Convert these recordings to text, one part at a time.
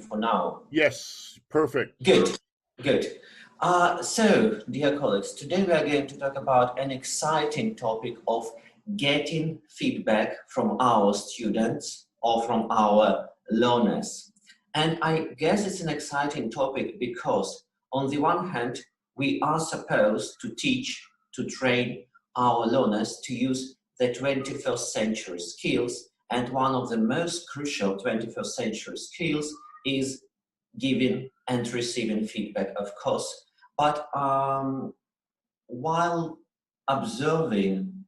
for now? Yes, perfect. Good, good. So, dear colleagues, today we are going to talk about an exciting topic of getting feedback from our students or from our learners. And I guess it's an exciting topic because, on the one hand, we are supposed to teach, to train our learners to use the 21st century skills. And one of the most crucial 21st century skills is giving and receiving feedback, of course. But while observing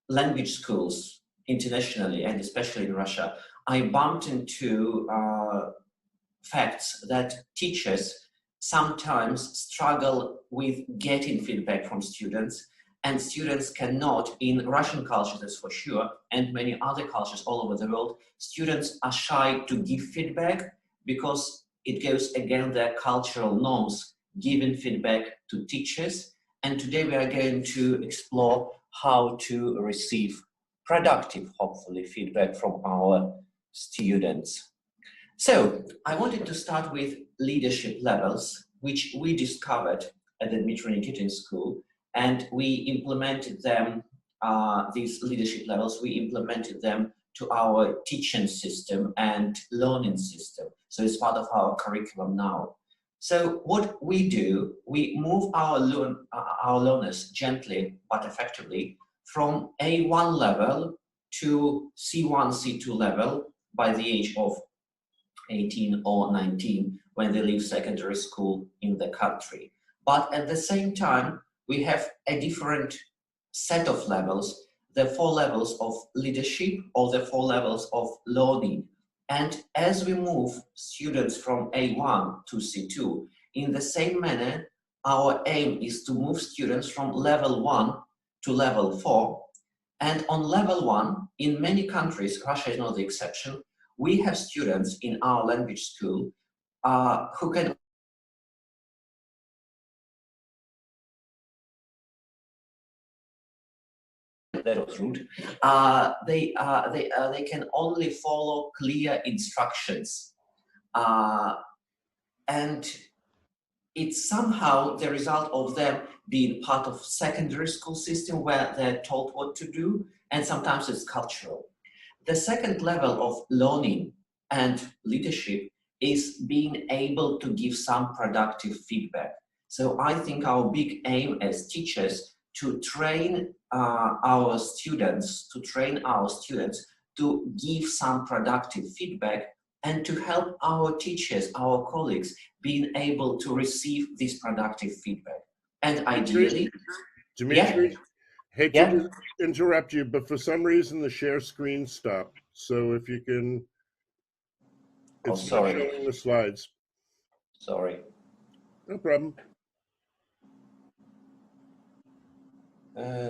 language schools internationally, and especially in Russia, I bumped into facts that teachers sometimes struggle with getting feedback from students, and students cannot, in Russian culture that's for sure, and many other cultures all over the world, students are shy to give feedback because it goes against their cultural norms, giving feedback to teachers. And today we are going to explore how to receive productive, hopefully, feedback from our students. So I wanted to start with leadership levels, which we discovered at the Dmitry Nikitin school, and we implemented them, these leadership levels, we implemented them to our teaching system and learning system. So it's part of our curriculum now. So what we do, we move our learners gently but effectively from A1 level to C1, C2 level by the age of 18 or 19 when they leave secondary school in the country. But at the same time, we have a different set of levels, the 4 levels of leadership or the 4 levels of learning. And as we move students from A1 to C2, in the same manner, our aim is to move students from level 1 to level 4. And on level 1, in many countries, Russia is not the exception, we have students in our language school who can that was rude. They can only follow clear instructions, and it's somehow the result of them being part of secondary school system where they're told what to do, and sometimes it's cultural. The second level of learning and leadership is being able to give some productive feedback. So I think our big aim as teachers to train our students to give some productive feedback and to help our teachers, our colleagues, being able to receive this productive feedback. And ideally, Dmitry, hate to interrupt you, but for some reason the share screen stopped. So if you can, it's not showing the slides. Sorry. No problem.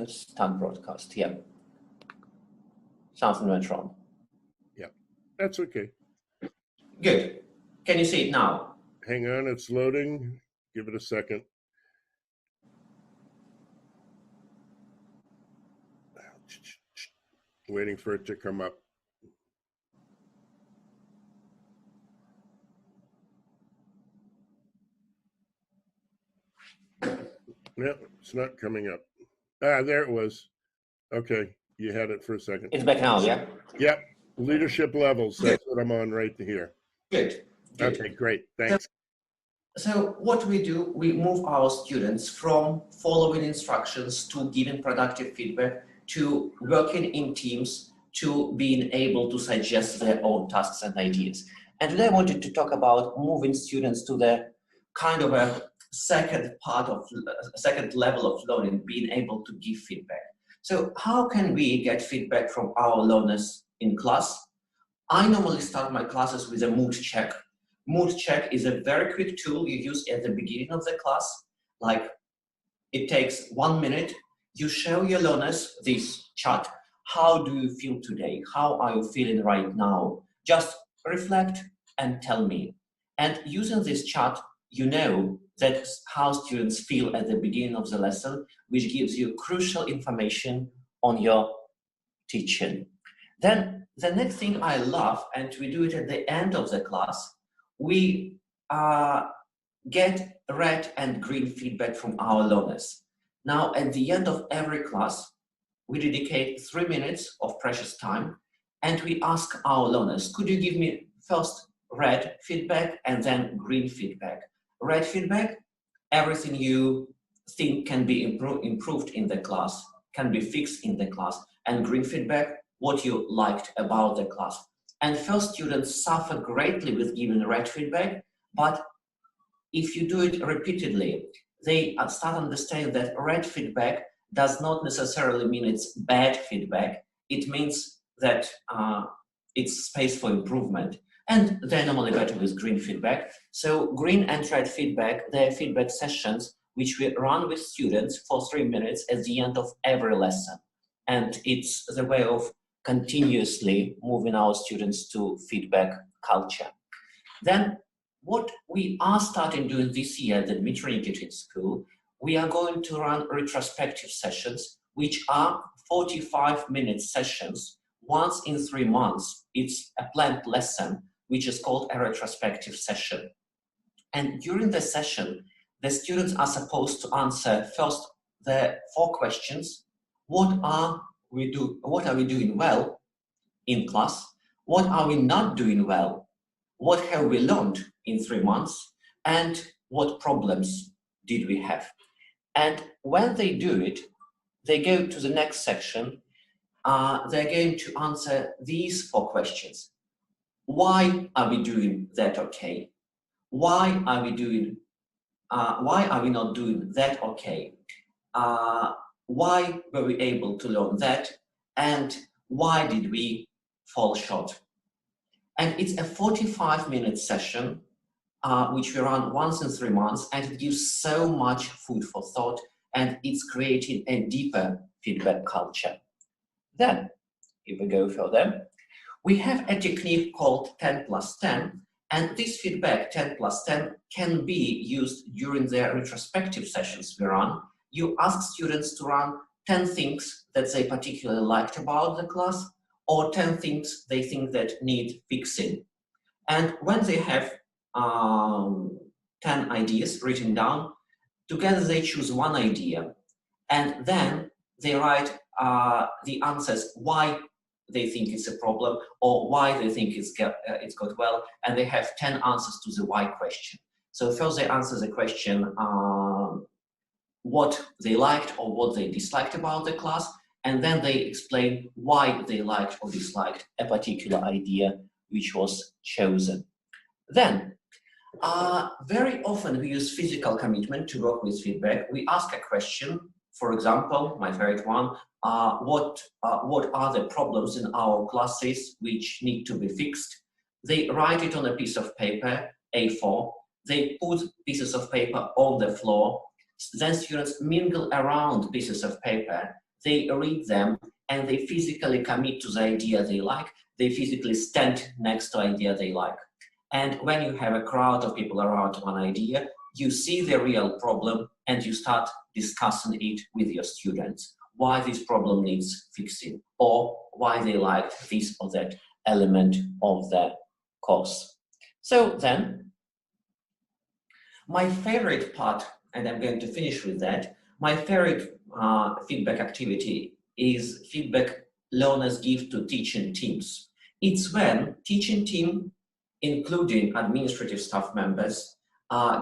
Start broadcast, yeah. Something went wrong. Yeah, that's okay. Good. Can you see it now? Hang on, it's loading. Give it a second. Waiting for it to come up. No, it's not coming up. Ah, there it was. Okay, you had it for a second. It's back now, yeah? Yep, leadership levels. That's what I'm on right here. Good. Okay, great. Thanks. So what we do, we move our students from following instructions to giving productive feedback to working in teams to being able to suggest their own tasks and ideas. And today I wanted to talk about moving students to the kind of a second level of learning, being able to give feedback. So how can we get feedback from our learners in class? I normally start my classes with a mood check. Mood check is a very quick tool you use at the beginning of the class. Like, it takes 1 minute. You show your learners this chart. How do you feel today? How are you feeling right now? Just reflect and tell me. And using this chart, you know that's how students feel at the beginning of the lesson, which gives you crucial information on your teaching. Then the next thing I love, and we do it at the end of the class, we get red and green feedback from our learners. Now, at the end of every class, we dedicate 3 minutes of precious time, and we ask our learners, could you give me first red feedback and then green feedback? Red feedback, everything you think can be improved in the class, can be fixed in the class, and green feedback, what you liked about the class. And first students suffer greatly with giving red feedback, but if you do it repeatedly, they start understanding that red feedback does not necessarily mean it's bad feedback. It means that it's space for improvement. And they're normally better with green feedback. So green and red feedback, they're feedback sessions which we run with students for 3 minutes at the end of every lesson. And it's the way of continuously moving our students to feedback culture. Then what we are starting doing this year at the Dmitry Nikitin School, we are going to run retrospective sessions, which are 45-minute sessions once in 3 months. It's a planned lesson, which is called a retrospective session. And during the session, the students are supposed to answer first the 4 questions. What are we doing well in class? What are we not doing well? What have we learned in 3 months? And what problems did we have? And when they do it, they go to the next section. They're going to answer these 4 questions. Why are we doing that okay? Why are we not doing that okay? Why were we able to learn that? And why did we fall short? And it's a 45-minute session, which we run once in 3 months, and it gives so much food for thought, and it's creating a deeper feedback culture. Then, if we go further, we have a technique called 10+10, and this feedback 10+10 can be used during the retrospective sessions we run. You ask students to run 10 things that they particularly liked about the class, or 10 things they think that need fixing. And when they have 10 ideas written down, together they choose one idea, and then they write the answers why they think it's a problem or why they think it's got well, and they have 10 answers to the why question. So first they answer the question what they liked or what they disliked about the class, and then they explain why they liked or disliked a particular idea which was chosen. Then, very often we use physical commitment to work with feedback. We ask a question, for example, my favorite one, what are the problems in our classes which need to be fixed? They write it on a piece of paper, A4. They put pieces of paper on the floor. Then students mingle around pieces of paper. They read them and they physically commit to the idea they like. They physically stand next to the idea they like. And when you have a crowd of people around one idea, you see the real problem and you start discussing it with your students. Why this problem needs fixing, or why they like this or that element of the course. So then, my favorite part, and I'm going to finish with that, my favorite feedback activity is feedback learners give to teaching teams. It's when teaching team, including administrative staff members,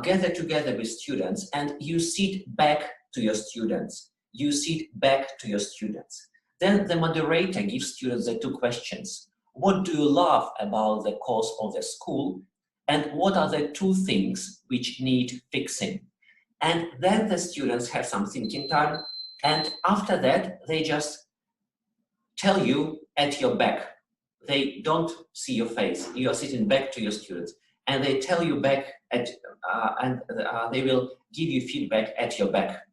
gather together with students and you sit back to your students. You sit back to your students. Then the moderator gives students the 2 questions. What do you love about the course or the school? And what are the 2 things which need fixing? And then the students have some thinking time. And after that, they just tell you at your back. They don't see your face. You are sitting back to your students. And they tell you back at, they will give you feedback at your back.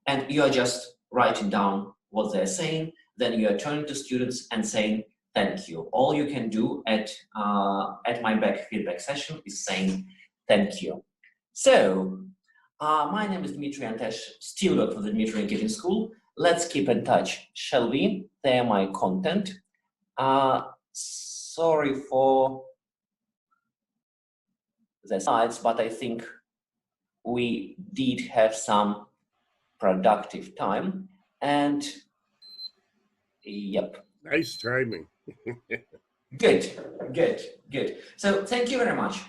And you are just writing down what they're saying. Then you are turning to students and saying, thank you. All you can do at my back feedback session is saying, thank you. So, my name is Dmitry and I still work for the Dmitry Nikitin School. Let's keep in touch, shall we? There my content. Sorry for the slides, but I think we did have some productive time, and yep. Nice timing. Good. So thank you very much.